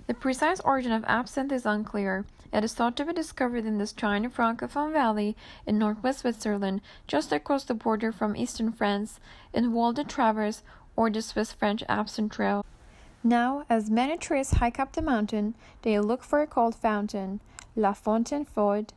The precise origin of absinthe is unclear. It is thought to be discovered in this tiny Francophone valley in northwest Switzerland, just across the border from eastern France, in Val de Travers or the Swiss-French Absinthe Trail. Now, as many tourists hike up the mountain, they look for a cold fountain, La Fontaine Faude,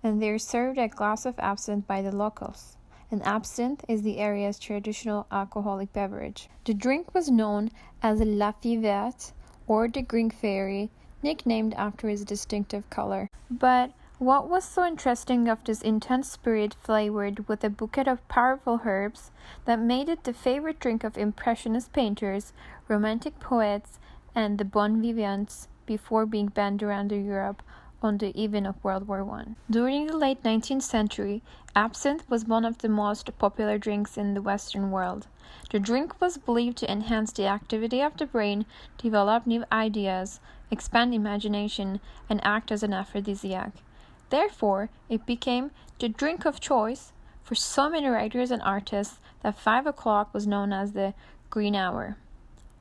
and they are served a glass of absinthe by the locals. And absinthe is the area's traditional alcoholic beverage. The drink was known as La Fille Verte, or the Green Fairy, nicknamed after its distinctive color. But what was so interesting of this intense spirit flavored with a bouquet of powerful herbs that made it the favorite drink of Impressionist painters, Romantic poets, and the bon vivants before being banned around Europe on the eve of World War I. During the late 19th century, absinthe was one of the most popular drinks in the Western world. The drink was believed to enhance the activity of the brain, develop new ideas, expand imagination, and act as an aphrodisiac. Therefore, it became the drink of choice for so many writers and artists that 5 o'clock was known as the green hour.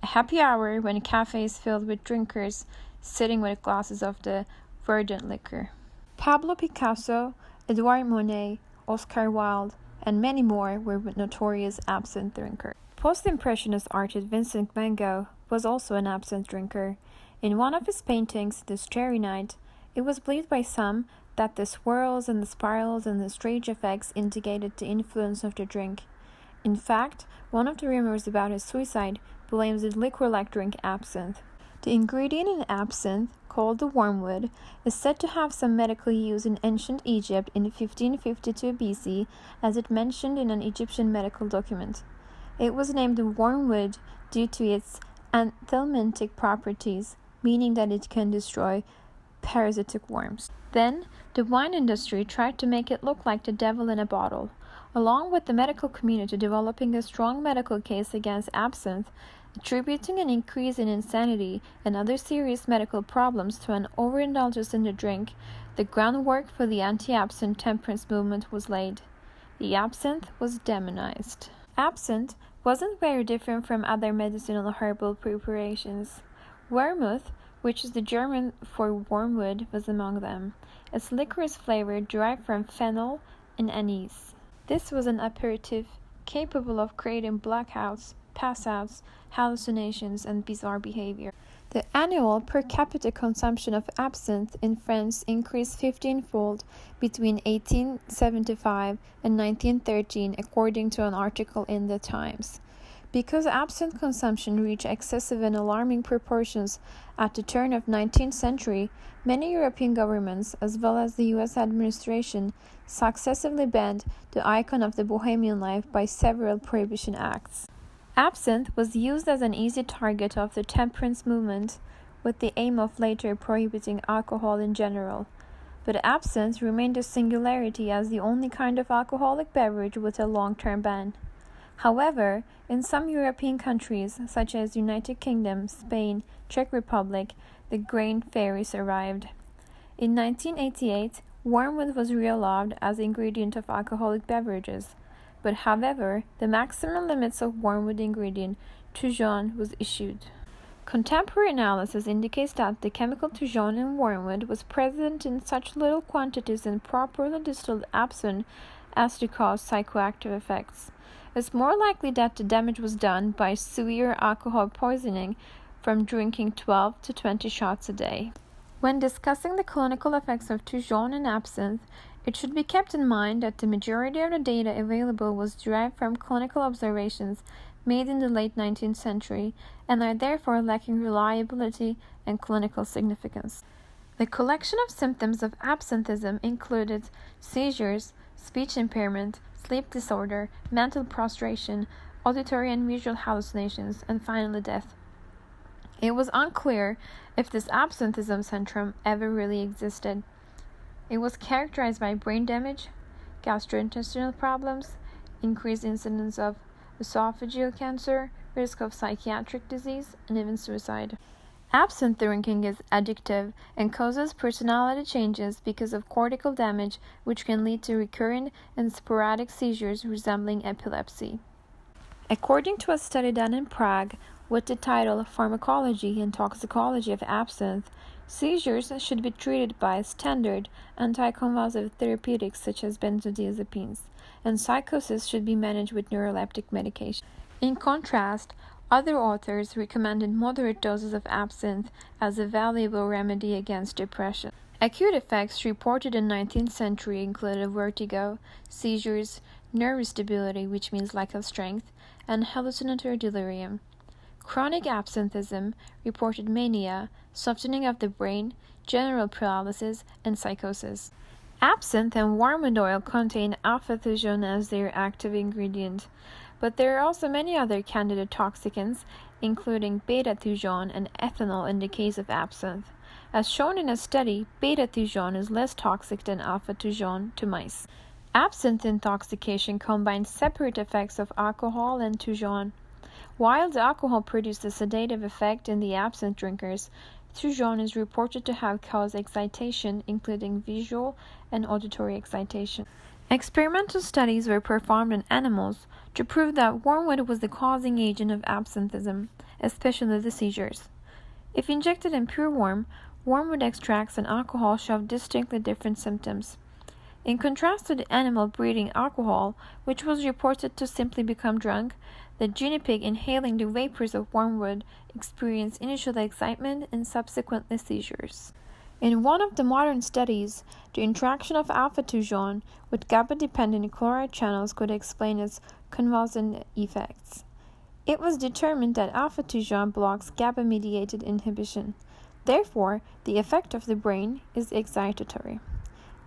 A happy hour when a cafe is filled with drinkers sitting with glasses of the verdant liquor. Pablo Picasso, Edouard Monet, Oscar Wilde, and many more were notorious absinthe drinkers. Post-Impressionist artist Vincent van Gogh was also an absinthe drinker. In one of his paintings, The Starry Night, it was believed by some that the swirls and the spirals and the strange effects indicated the influence of the drink. In fact, one of the rumors about his suicide blames the liquor-like drink absinthe. The ingredient in absinthe, called the wormwood, is said to have some medical use in ancient Egypt in 1552 BC, as it mentioned in an Egyptian medical document. It was named wormwood due to its anthelmintic properties, meaning that it can destroy parasitic worms. Then, the wine industry tried to make it look like the devil in a bottle. Along with the medical community developing a strong medical case against absinthe, attributing an increase in insanity and other serious medical problems to an overindulgence in the drink, the groundwork for the anti-absinthe temperance movement was laid. The absinthe was demonized. Absinthe wasn't very different from other medicinal herbal preparations. Vermouth, which is the German for wormwood, was among them. Its licorice flavor derived from fennel and anise. This was an aperitif capable of creating blackouts, pass-outs, hallucinations, and bizarre behavior. The annual per capita consumption of absinthe in France increased 15-fold between 1875 and 1913, according to an article in The Times. Because absinthe consumption reached excessive and alarming proportions at the turn of the 19th century, many European governments, as well as the U.S. administration, successively banned the icon of the bohemian life by several prohibition acts. Absinthe was used as an easy target of the temperance movement, with the aim of later prohibiting alcohol in general. But absinthe remained a singularity as the only kind of alcoholic beverage with a long-term ban. However, in some European countries, such as United Kingdom, Spain, Czech Republic, the grain fairies arrived. In 1988, wormwood was reallowed as ingredient of alcoholic beverages. But however, the maximum limits of wormwood ingredient, Toujon, was issued. Contemporary analysis indicates that the chemical Toujon in wormwood was present in such little quantities in properly distilled absinthe as to cause psychoactive effects. It's more likely that the damage was done by severe alcohol poisoning from drinking 12 to 20 shots a day. When discussing the clinical effects of Toujon and absinthe, it should be kept in mind that the majority of the data available was derived from clinical observations made in the late 19th century and are therefore lacking reliability and clinical significance. The collection of symptoms of absinthism included seizures, speech impairment, sleep disorder, mental prostration, auditory and visual hallucinations, and finally death. It was unclear if this absinthism syndrome ever really existed. It was characterized by brain damage, gastrointestinal problems, increased incidence of esophageal cancer, risk of psychiatric disease, and even suicide. Absinthe drinking is addictive and causes personality changes because of cortical damage, which can lead to recurrent and sporadic seizures resembling epilepsy. According to a study done in Prague, with the title Pharmacology and Toxicology of Absinthe, seizures should be treated by standard anticonvulsive therapeutics such as benzodiazepines, and psychosis should be managed with neuroleptic medication. In contrast, other authors recommended moderate doses of absinthe as a valuable remedy against depression. Acute effects reported in the 19th century included vertigo, seizures, nervous debility, which means lack of strength, and hallucinatory delirium. Chronic absinthism reported mania, softening of the brain, general paralysis, and psychosis. Absinthe and wormwood oil contain alpha-thujone as their active ingredient, but there are also many other candidate toxicants, including beta-thujone and ethanol in the case of absinthe. As shown in a study, beta-thujone is less toxic than alpha-thujone to mice. Absinthe intoxication combines separate effects of alcohol and thujone. While the alcohol produced a sedative effect in the absinthe drinkers, thujone is reported to have caused excitation, including visual and auditory excitation. Experimental studies were performed on animals to prove that wormwood was the causing agent of absinthism, especially the seizures. If injected in pure wormwood extracts and alcohol showed distinctly different symptoms. In contrast to the animal breathing alcohol, which was reported to simply become drunk, the guinea pig inhaling the vapors of wormwood experienced initial excitement and subsequently seizures. In one of the modern studies, the interaction of alpha-thujone with GABA-dependent chloride channels could explain its convulsant effects. It was determined that alpha-thujone blocks GABA-mediated inhibition. Therefore, the effect of the brain is excitatory.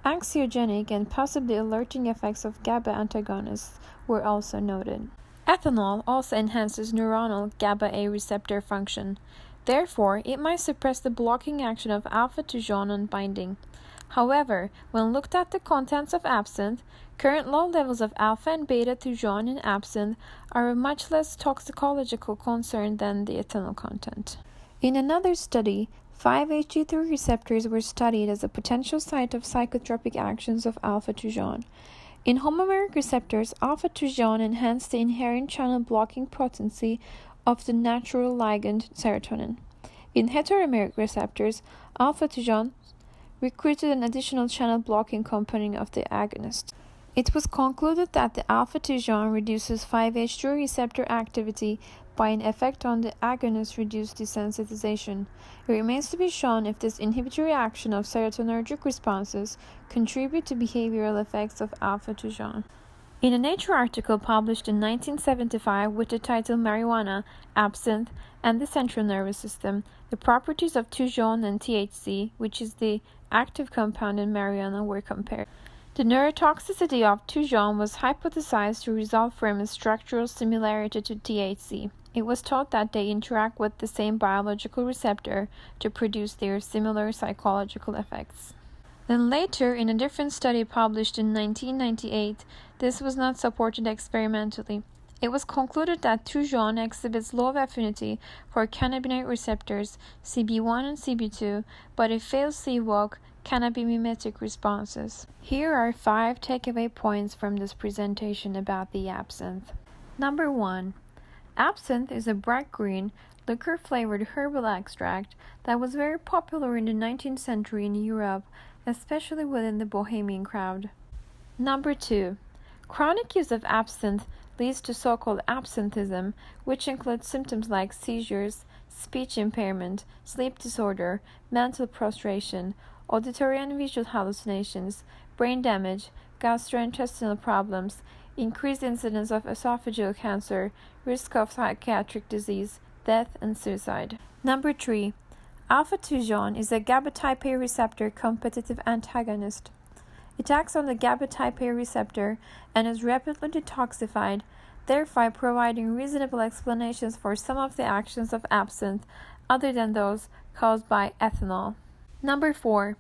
Anxiogenic and possibly alerting effects of GABA antagonists were also noted. Ethanol also enhances neuronal GABA-A receptor function. Therefore, it might suppress the blocking action of alpha-thujone on binding. However, when looked at the contents of absinthe, current low levels of alpha and beta-thujone in absinthe are a much less toxicological concern than the ethanol content. In another study, 5-HT3 receptors were studied as a potential site of psychotropic actions of alpha-thujone. In homomeric receptors, alpha-thujone enhanced the inherent channel blocking potency of the natural ligand serotonin. In heteromeric receptors, alpha-thujone recruited an additional channel blocking component of the agonist. It was concluded that the alpha-thujone reduces 5-HT3 receptor activity by an effect on the agonist-reduced desensitization. It remains to be shown if this inhibitory action of serotonergic responses contribute to behavioral effects of alpha-thujone. In a Nature article published in 1975 with the title Marijuana, Absinthe, and the Central Nervous System, the properties of thujone and THC, which is the active compound in marijuana, were compared. The neurotoxicity of thujone was hypothesized to result from its structural similarity to THC. It was thought that they interact with the same biological receptor to produce their similar psychological effects. Then later, in a different study published in 1998, this was not supported experimentally. It was concluded that thujone exhibits low affinity for cannabinoid receptors CB1 and CB2, but it fails CWOC cannabimimetic responses. Here are 5 takeaway points from this presentation about the absinthe. Number 1. Absinthe is a bright green, liquor-flavored herbal extract that was very popular in the 19th century in Europe, especially within the Bohemian crowd. Number 2. Chronic use of absinthe leads to so-called absinthism, which includes symptoms like seizures, speech impairment, sleep disorder, mental prostration, auditory and visual hallucinations, brain damage, gastrointestinal problems, increased incidence of esophageal cancer, risk of psychiatric disease, death, and suicide. Number 3. Alpha-thujone is a GABA type A receptor competitive antagonist. It acts on the GABA type A receptor and is rapidly detoxified, thereby providing reasonable explanations for some of the actions of absinthe other than those caused by ethanol. Number 4.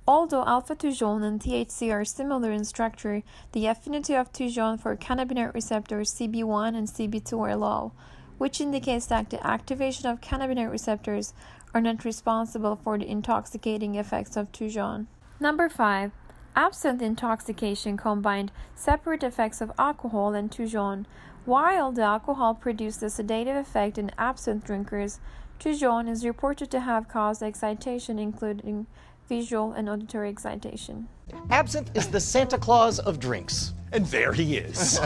Although alpha-thujone and THC are similar in structure, the affinity of thujone for cannabinoid receptors CB1 and CB2 are low, which indicates that the activation of cannabinoid receptors are not responsible for the intoxicating effects of thujone. Number 5. Absinthe intoxication combined separate effects of alcohol and Toujon. While the alcohol produced a sedative effect in absinthe drinkers, Toujon is reported to have caused excitation, including visual and auditory excitation. Absinthe is the Santa Claus of drinks. And there he is.